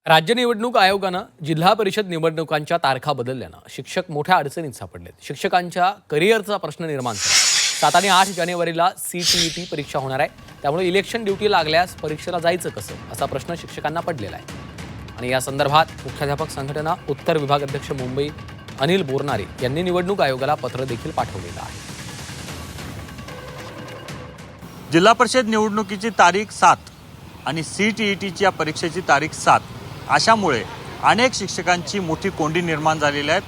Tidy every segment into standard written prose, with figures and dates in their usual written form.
राज्य निवडणूक आयोगानं जिल्हा परिषद निवडणुकांच्या तारखा बदलल्यानं शिक्षक मोठ्या अडचणीत सापडलेत। शिक्षकांच्या करिअरचा प्रश्न निर्माण झाला। 7 आणि 8 जानेवारीला CTET परीक्षा होणार आहे, त्यामुळे इलेक्शन ड्युटी लागल्यास परीक्षेला जायचं कसं असा प्रश्न शिक्षकांना पडलेला आहे। आणि या संदर्भात मुख्याध्यापक संघटना उत्तर विभाग अध्यक्ष मुंबई अनिल बोरनारे यांनी निवडणूक आयोगाला पत्र देखील पाठवलेलं आहे। जिल्हा परिषद निवडणुकीची तारीख 7 आणि CTETच्या परीक्षेची तारीख 7 अशामुळे अनेक शिक्षकांची मोठी कोंडी निर्माण झालेली आहे।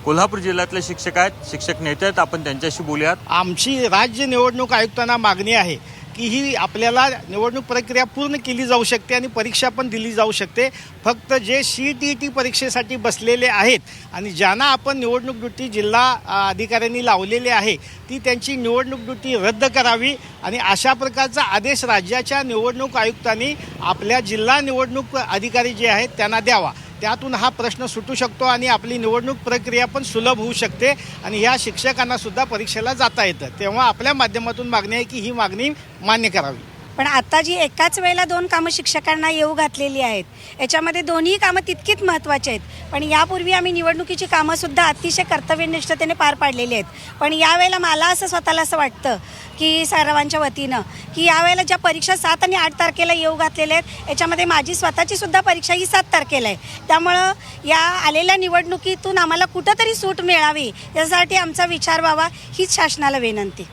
कोल्हापूर जिल्ह्यातले शिक्षक आहेत, शिक्षक नेते आहेत, आपण त्यांच्याशी बोलूयात। आमची राज्य निवडणूक आयुक्तांना मागणी आहे की ही आपल्याला निवडणूक प्रक्रिया पूर्ण केली जाऊ शकते आणि परीक्षा पण दिली जाऊ शकते। फक्त जे CTET परीक्षेसाठी बसलेले आहेत आणि ज्यांना आपण निवडणूक ड्युटी जिल्हा अधिकाऱ्यांनी लावलेली आहे ती त्यांची निवडणूक ड्युटी रद्द करावी आणि अशा प्रकारचा आदेश राज्याच्या निवडणूक आयुक्तांनी आपल्या जिल्हा निवडणूक अधिकारी जे आहेत त्यांना द्यावा। त्यातून हा प्रश्न सुटू शकतो आणि आपली निवडणूक प्रक्रिया पण सुलभ होऊ शकते आणि या शिक्षकांना सुद्धा परीक्षेला जाता येतं। तेव्हा आपल्या माध्यमातून मागणी आहे की ही मागणी मान्य करावी। पण आता जी एकाच वेळेला 2 कामं शिक्षकांना येऊ घातलेली आहेत, याच्यामध्ये दोन्ही कामं तितकीच महत्त्वाची आहेत। पण यापूर्वी आम्ही निवडणुकीची कामंसुद्धा अतिशय कर्तव्यनिष्ठतेने पार पाडलेली आहेत। पण यावेळेला मला असं स्वतःला असं वाटतं की सर्वांच्या वतीनं की यावेळेला ज्या परीक्षा 7 आणि 8 तारखेला येऊ घातलेल्या आहेत, याच्यामध्ये माझी स्वतःची सुद्धा परीक्षा ही 7 तारखेला आहे। त्यामुळं या आलेल्या निवडणुकीतून आम्हाला कुठंतरी सूट मिळावी यासाठी आमचा विचार व्हावा हीच शासनाला विनंती।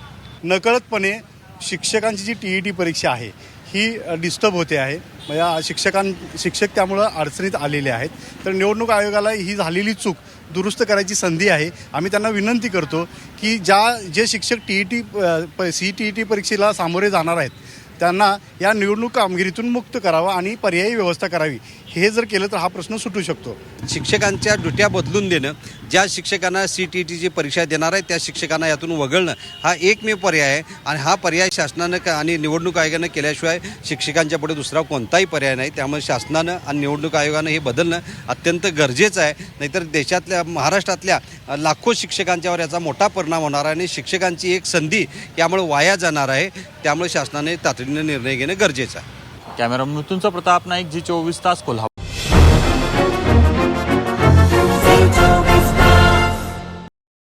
नकळतपणे शिक्षकांची जी TET परीक्षा आहे ही डिस्टर्ब होते आहे। शिक्षक त्यामुळं अडचणीत आलेले आहेत। तर निवडणूक आयोगाला ही झालेली चूक दुरुस्त करायची संधी आहे। आम्ही त्यांना विनंती करतो की जे शिक्षक CTET परीक्षेला सामोरे जाणार आहेत त्यांना या निवडणूक कामगिरीतून मुक्त करावं आणि पर्यायी व्यवस्था करावी। हे जर केलं तर हा प्रश्न सुटू शकतो। शिक्षकांच्या ड्युट्या बदलून देणं, ज्या शिक्षकांना CTETची परीक्षा देणार आहे त्या शिक्षकांना यातून वगळणं हा एकमेव पर्याय आहे आणि हा पर्याय शासनानं आणि निवडणूक आयोगानं केल्याशिवाय शिक्षकांच्या पुढे दुसरा कोणताही पर्याय नाही। त्यामुळे शासनानं आणि निवडणूक आयोगानं हे बदलणं अत्यंत गरजेचं आहे, नाहीतर देशातल्या महाराष्ट्रातल्या लाखो शिक्षकांच्यावर याचा मोठा परिणाम होणार आहे आणि शिक्षकांची एक संधी यामुळे वाया जाणार आहे। त्यामुळे शासनाने तातडीने निर्णय घेणं गरजेचं आहे। कॅमेरा मृत्यूंचा प्रताप नाईक, G24 तास, कोल्हापूर।